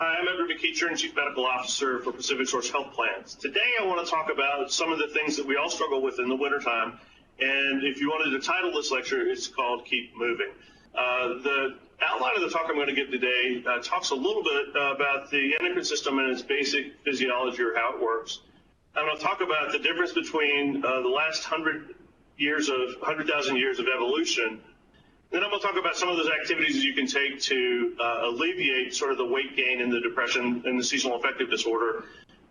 Hi, I'm Edward McEachern, Chief Medical Officer for Pacific Source Health Plans. Today I want to talk about some of the things that we all struggle with in the wintertime. And if you wanted to title this lecture, it's called Keep Moving. The outline of the talk I'm going to give today talks a little bit about the endocrine system and its basic physiology, or how it works. I'm going to talk about the difference between the last 100,000 years of evolution. Then I'm going to talk about some of those activities that you can take to alleviate sort of the weight gain and the depression and the seasonal affective disorder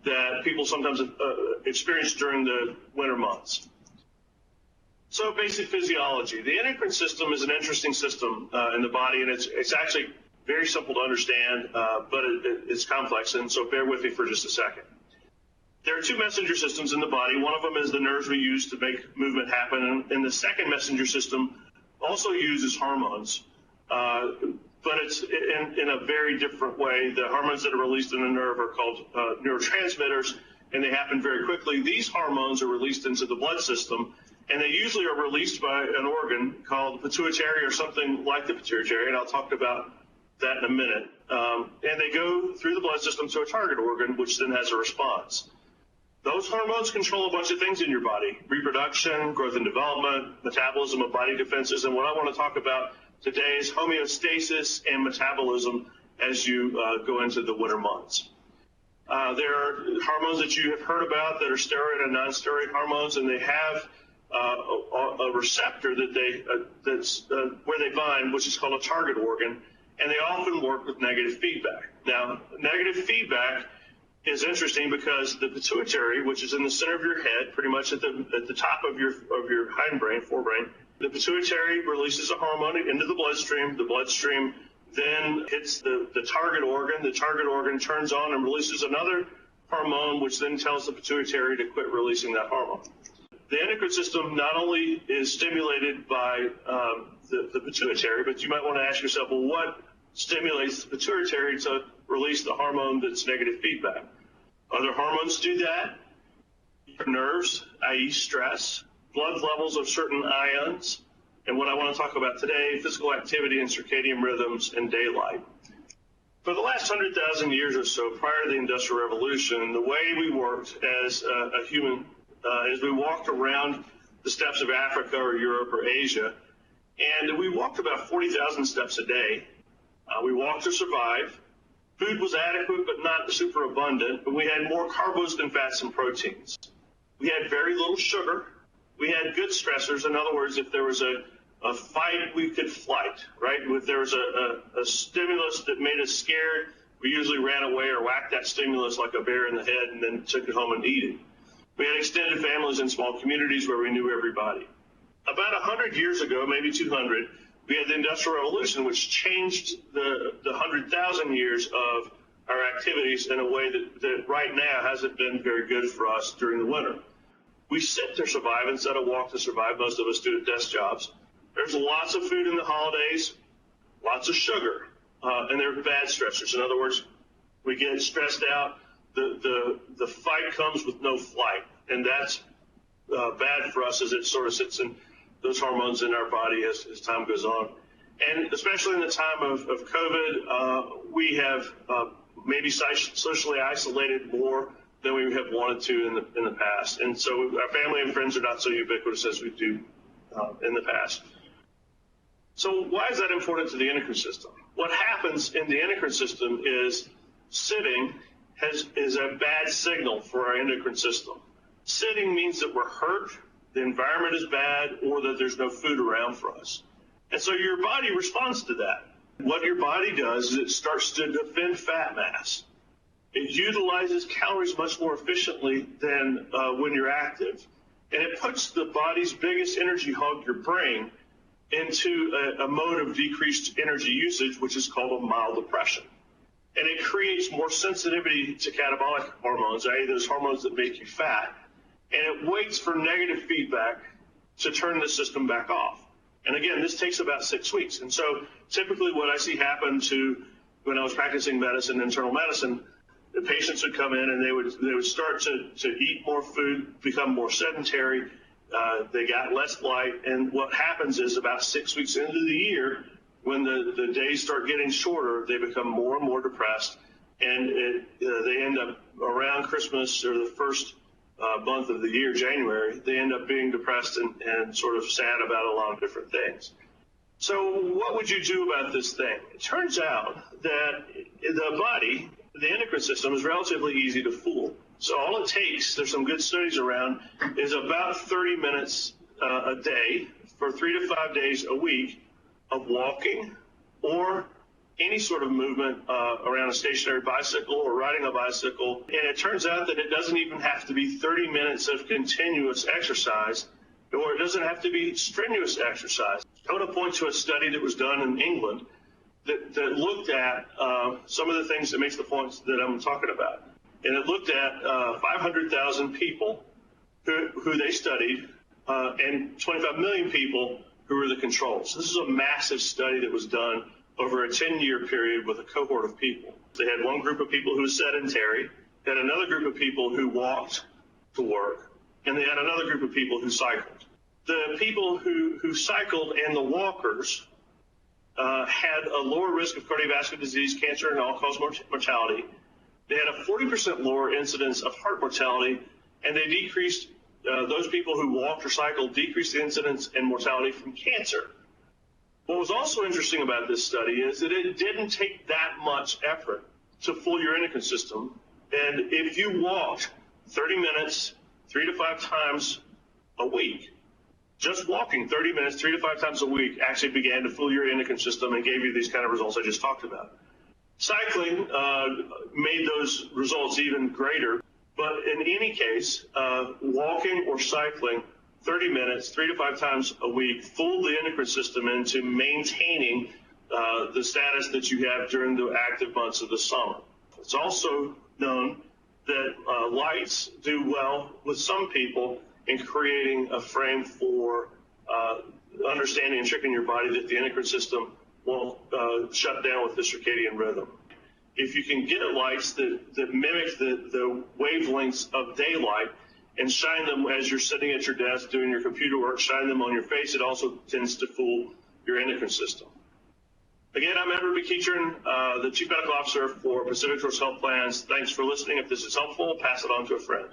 that people sometimes experience during the winter months. So basic physiology. The endocrine system is an interesting system in the body, and it's actually very simple to understand, but it's complex, and so bear with me for just a second. There are two messenger systems in the body. One of them is the nerves we use to make movement happen, and the second messenger system also uses hormones, but it's in a very different way. The hormones that are released in the nerve are called neurotransmitters, and they happen very quickly. These hormones are released into the blood system, and they usually are released by an organ called the pituitary or something like the pituitary, and I'll talk about that in a minute. And they go through the blood system to a target organ, which then has a response. Those hormones control a bunch of things in your body: reproduction, growth and development, metabolism of body defenses. And what I want to talk about today is homeostasis and metabolism as you go into the winter months. There are hormones that you have heard about that are steroid and non-steroid hormones, and they have a receptor that's where they bind, which is called a target organ, and they often work with negative feedback. Now, negative feedback is interesting because the pituitary, which is in the center of your head, pretty much at the top of your hindbrain, forebrain, the pituitary releases a hormone into the bloodstream. The bloodstream then hits the target organ. The target organ turns on and releases another hormone, which then tells the pituitary to quit releasing that hormone. The endocrine system not only is stimulated by the pituitary, but you might want to ask yourself, well, what stimulates the pituitary to release the hormone that's negative feedback? Other hormones do that. Nerves, i.e. stress, blood levels of certain ions, and what I want to talk about today, physical activity and circadian rhythms and daylight. For the last 100,000 years or so, prior to the Industrial Revolution, the way we worked as a human is we walked around the steppes of Africa or Europe or Asia, and we walked about 40,000 steps a day. We walked to survive. Food was adequate, but not super abundant, but we had more carbs than fats and proteins. We had very little sugar. We had good stressors. In other words, if there was a fight, we could fight, right? If there was a stimulus that made us scared, we usually ran away or whacked that stimulus like a bear in the head and then took it home and ate it. We had extended families in small communities where we knew everybody. About 100 years ago, maybe 200, we had the Industrial Revolution, which changed the 100,000 years of our activities in a way that right now hasn't been very good for us during the winter. We sit to survive instead of walk to survive. Most of us do at desk jobs. There's lots of food in the holidays, lots of sugar, and they're bad stressors. In other words, we get stressed out. The fight comes with no flight, and that's bad for us as it sort of sits in those hormones in our body as time goes on. And especially in the time of COVID, we have maybe socially isolated more than we have wanted to in the past. And so our family and friends are not so ubiquitous as we do in the past. So why is that important to the endocrine system? What happens in the endocrine system is sitting is a bad signal for our endocrine system. Sitting means that we're hurt, the environment is bad, or that there's no food around for us. And so your body responds to that. What your body does is it starts to defend fat mass. It utilizes calories much more efficiently than when you're active. And it puts the body's biggest energy hog, your brain, into a mode of decreased energy usage, which is called a mild depression. And it creates more sensitivity to catabolic hormones, i.e. those hormones that make you fat. And it waits for negative feedback to turn the system back off. And again, this takes about 6 weeks. And so typically what I see happen when I was practicing medicine, internal medicine, the patients would come in and they would start to eat more food, become more sedentary. They got less light. And what happens is about 6 weeks into the year, when the days start getting shorter, they become more and more depressed, and they end up around Christmas or the first month of the year, January, they end up being depressed and sort of sad about a lot of different things. So what would you do about this thing? It turns out that the body, the endocrine system, is relatively easy to fool. So all it takes, there's some good studies around, is about 30 minutes a day for 3 to 5 days a week of walking or any sort of movement around a stationary bicycle or riding a bicycle. And it turns out that it doesn't even have to be 30 minutes of continuous exercise, or it doesn't have to be strenuous exercise. I want to point to a study that was done in England that looked at some of the things that makes the points that I'm talking about. And it looked at 500,000 people who they studied and 25 million people who were the controls. This is a massive study that was done over a 10-year period with a cohort of people. They had one group of people who was sedentary, they had another group of people who walked to work, and they had another group of people who cycled. The people who cycled and the walkers had a lower risk of cardiovascular disease, cancer, and all-cause mortality. They had a 40% lower incidence of heart mortality, and they decreased, those people who walked or cycled decreased the incidence and mortality from cancer. What was also interesting about this study is that it didn't take that much effort to fool your endocrine system. And if you walked 30 minutes, 3 to 5 times a week, just walking 30 minutes, 3 to 5 times a week actually began to fool your endocrine system and gave you these kind of results I just talked about. Cycling made those results even greater, but in any case, walking or cycling 30 minutes, 3 to 5 times a week, fooled the endocrine system into maintaining the status that you have during the active months of the summer. It's also known that lights do well with some people in creating a frame for understanding and tricking your body that the endocrine system won't shut down with the circadian rhythm. If you can get lights that mimic the wavelengths of daylight and shine them as you're sitting at your desk doing your computer work, shine them on your face, it also tends to fool your endocrine system. Again, I'm Edward McEachern, the Chief Medical Officer for Pacific Shores Health Plans. Thanks for listening. If this is helpful, pass it on to a friend.